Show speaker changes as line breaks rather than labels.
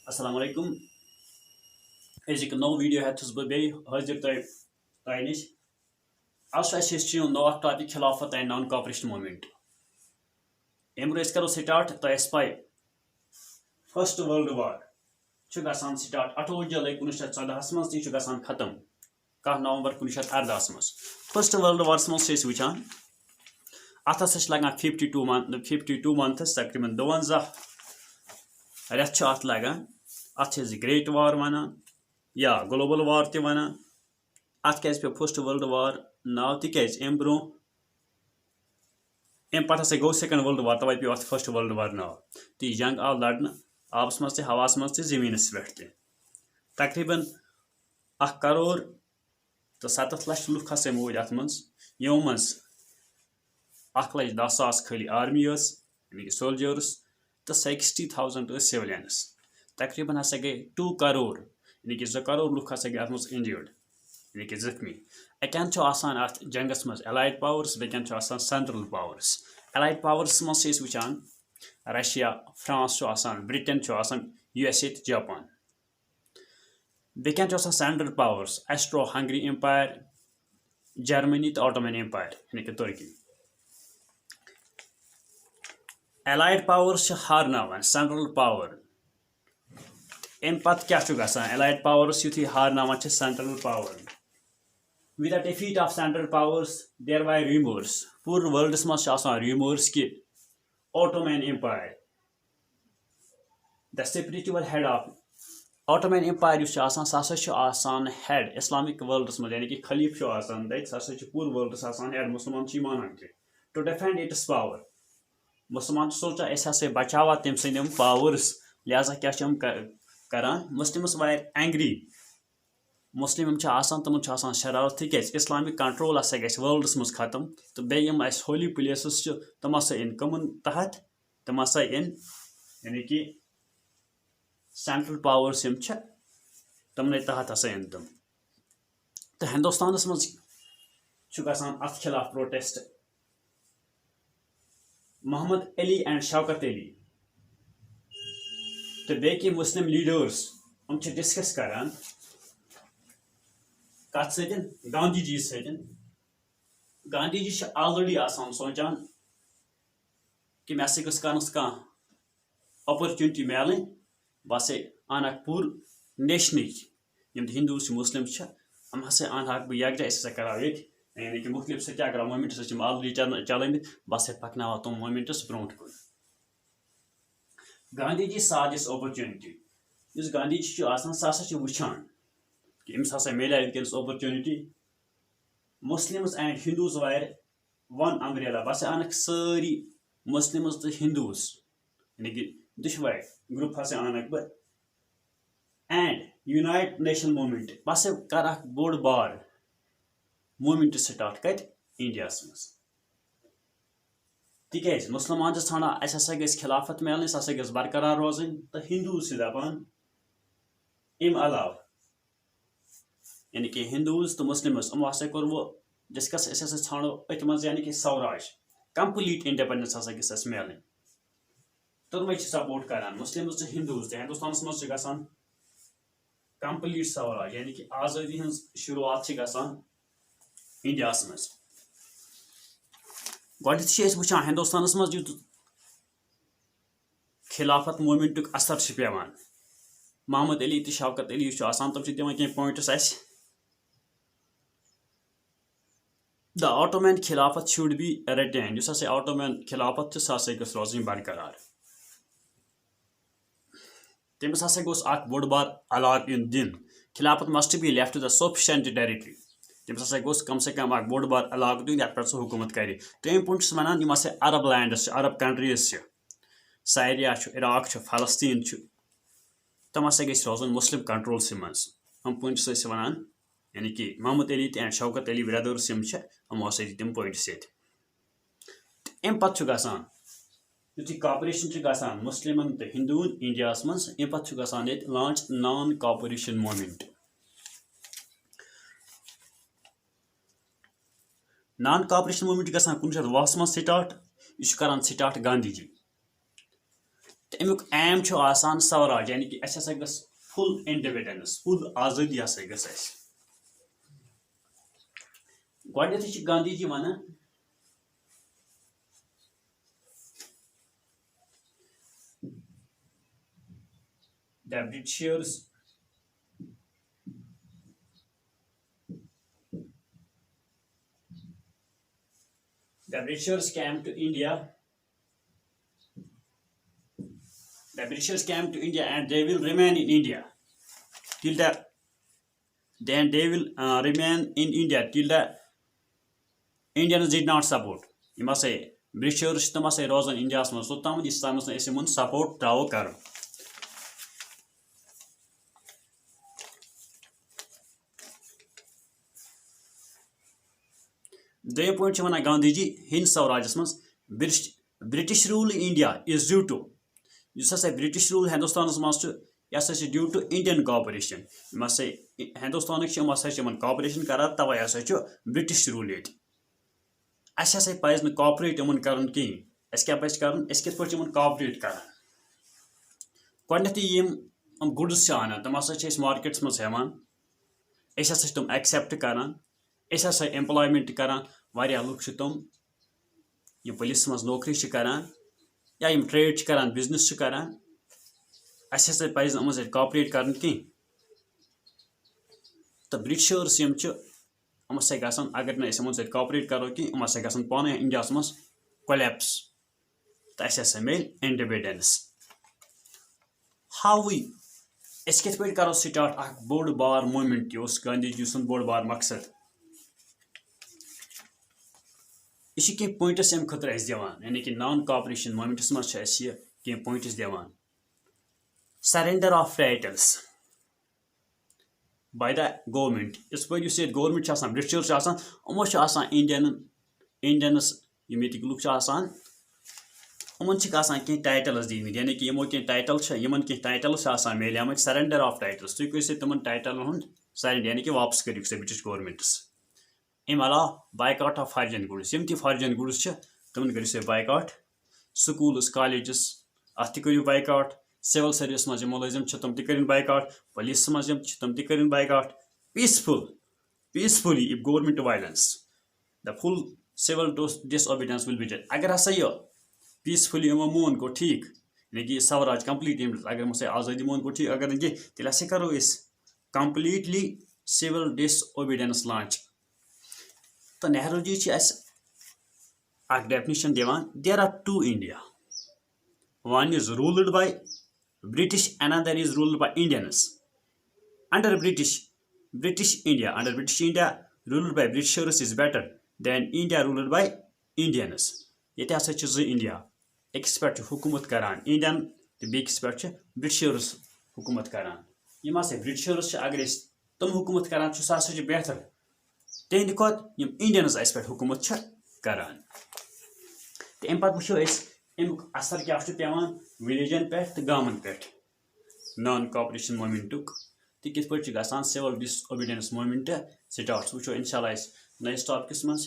Assalamu alaikum. Azıcık no video hatız bu bey hazır tayniş. Also history on no topic khilafat and non cooperation movement. Embrace karo start to spy First World War. Chu gasan start 28 July 1914 mans ti chu gasan khatam. 1 November 1918 mans. First World War mans se wichan. Athas lagan 52 months takriban 52 reth chu at lagan. At is Great War vanan. या global वार ते वनान अत क्या पे first world war नाव तिकाज अम bro अम पे हसा गो second world war तवे पे अत फर्स्ट वर्ल्ड वार नाव तो यह जंग आव लड़न आबस मज हवास मज जमीनस पे तकरीबन 1 करोड़ तो 7 लाख लुक हसा मूज अत मज यो मज 1,10,000 खाली आर्मी यानी कि सोल्जर्स तो 60,000 सिविलियंस तकरीबन हसा गए 2 करोड़ यानी कि 2 करोड़ लुक हसा गए अत इंजर्ड यानी कि जख्मी अकान अत जंगस मज एलाइड पावर्स बेकन सेंट्रल पावर्स एलाइड पावर्स मज वचान Russia France Britain USA Japan बेकन central powers Austro Hungary empire Germany तो ऑटोमन एम्पायर यानी कि तुर्की एलाइड पावर्स हारनावान सेंट्रल पावर अम पत क्या एलाइड पावर्स युथी हारनावान central power with the defeat of central powers there were rumours पूरे वर्ल्डस मज रूमर्स कि Ottoman empire the spiritual head of Ottoman empire सह हेड इस्लामिक वर्ल्डस मज यानी कि खलीफ सह पूरे वर्ल्डस हेड मुसलमान मानान टू डिफेंड इट्स पावर मुसलमान सोचा अस बचावा तम सम पावर्स लिहाजा क्या करान मुस्लिम्स वायर एंग्री मुस्लिम तमन शरारत तिक इस्लामिक कंट्रोल हसा गि वर्ल्डस मज खत्म तो बेम होली प्लेसेस तम हसा इन कमन तहत तम हसा इन यानी कि सेंट्रल पावर्स तमन तहत हसा इन तम तो हिंदुस्तान मज अत खिलाफ प्रोटेस्ट मोहम्मद अली एंड शौकत अली तो बेकी मुस्लिम लीडर्स डिस्कस करान कत गांधी जी गांधी जी ऑलरेडी सोचान कि मे हसा अपॉर्चुनिटी मिल बह अन पूर नेशन हिंदूस मुस्लिम हम हसा अन बह यकजा हसा करो ये यानी कि मुख्तलिफ सत्याग्रह मूवमेंट्स ऑलरेडी चलमित बह पकना तुम मूवमेंट्स ब्रो कुन गांधी जी सा दिस अपॉर्चुनिटी इस गांधी जी सह वुचान कि अम्स हसा मिले वनकस opportunity Muslims and Hindus were one umbrella बस अनक सारी मुस्लिम्स तो हिंदूस यानी कि दुशवार ग्रुप हसा अनक बह एंड यूनाइट नेशन मूवमेंट बस कर बोड़ बार मूवमेंट स्टार्ट कत इंडिया मज तिकाज मुसलमान ठाना अस हसा गई खिलाफत मिलने हसा गई बरकरार रोजन तो हिंदूज दपान अम अलाव यानी कि हिंदूज तो मुस्लिम्स हसा कोर वो डिस्कस अस ठानो अत मज यानी कि स्वराज कंप्लीट इंडिपेंडेंस हसा गस मिलने दोनों सपोर्ट करान मुस्लिम्स तो हिंदूज तो हिंदुस्तान मज गसान कंप्लीट स्वराज यानी कि आज़ादी हज शुरुआत गसान इंडिया मज गोडथ वुचान हिंदुस्तान मज खिलाफत मूवमेंट असर पेवान मोहम्मद अली तो शौकत अली तम दिवान कह पॉइंट्स अस द ऑटोमन खिलाफत शुड बी रिटेन ऑटोमन खिलाफत सह गस रोजन बरकरार तमिस हसा गोस बोड़ बार अलाग इन दिन Khilafat must be left the sufficient territory तमिस हसा गोस कम से कम बोड़ बार अलाग दिन ये सह हुकूमत कर तो अम पुंस वन अरब लैंडस अरब कंट्रीज सारिया इराक फलस्तीन तम हसा गई रोजन मुस्लिम कंट्रोल मज हम पुंस वन यानी कि मोहम्मद अली एंड शौकत अली ब्रदर्स हम हसा तम पॉइंट्स ये अम पे युथि कॉपरेशन गसान मुस्लिमन तो हिंदून इंडिया मज अम पे गसान launch non cooperation movement non cooperation movement गसान 1920 मज स्टार्ट यह करान स्टार्ट गांधी जी तो अमुक एम स्वराज यानी कि अस गस फुल इंडिपेंडेंस फुल आज़ादी हसा गस गोडनेथ Gandhi ji when the Britishers came to India. The Britishers came to India and they will remain in India till the then they will remain in India till the Indians did not support. You must say Britishers to must say Rosan India's most so tam is time support trao kar. The point Chavana Gandhiji hints our Rajasmans British rule in India is due to you say British rule Hindustan's master yes due to Indian cooperation. You must say Hindustanic must say cooperation karat tava British rule it. As I say pais cooperate among current king. Escapes current escape cooperate karan. Quantity yim goods chana the must chase markets must have ऐसा system accept करान ऐसा सा employment करान वारिया look तुम ये police मज नौकरी करान या यम ट्रेड करान बिजनेस करान अस पज यम कॉपरेट कर कहीं तो ब्रिटिशर्स यम यम गसान अगर ना यमन कॉपरेट करो कि यम गसान पाने इंडिया मज कोलैप्स तो अस मिल इंडिपेंडेंस हाउ वी अस कत पे करो स्टार्ट अख बोड़ बार मूवमेंट गांधी जी सुन बोड़ बार मकसद यह कह पॉइंट्स अम खुद दिवान यानी कि नॉन कॉपरेशन मूवमेंट्स मज कह पॉइंट्स दिवान surrender of titles by the government इस पे गवर्नमेंट ब्रिटिशर्स यमो इंडियनस ये लुक यमन कह टाइटल्स दीमत यानी कि यमो कह टाइटल यमन कह टाइटल्स मिले सरेंडर ऑफ टाइटल्स तुम करो तिमन टाइटल सरेंडर यानी कि वापस करो ब्रिटिश गवर्नमेंट्स अम अलाव बायकॉट ऑफ फॉरेन गुड्स यम फॉरेन गुड्स तिमन करो बायकॉट स्कूल्स कॉलेजेस अत करो बायकॉट सिविल सर्विस मज मुलजिम तम तक बायकॉट पुलिस मज तम तक boycott peacefully if government violence the full civil disobedience will be dead अगर हसा यह पीसफुली यमो मोन गो ठीक यानी कि स्वराज कंप्लीट अगर मुझे आज़ादी मोन गो ठीक अगर कह तेल करो कंप्लीटली सिविल डिसओबीडियंस लॉन्च तो नेहरू जी डेफिनेशन दिवान there are two India one is ruled by British another is ruled by Indians under British India ruled by Britishers is better than India ruled by Indians ये हसा India अकिस पे हुकूमत करान Indian तो बेकिस पे Britishers हुकूमत करान यम ब्रिटिशर्स अगर तुम हुकूमत करान सह बेहतर तिहंद खुद इंडियंस अस पे हुकूमत करान तो अम पे वो अमुक असर क्या पेवान विलेजन पे तो गामन पे नॉन कॉपरेशन मूवमेंटुक तो कित पे गसान सिविल डिसओबीडियंस मूवमेंट स्टार्ट वो इंशाल्लाह नयस टॉपिकस मज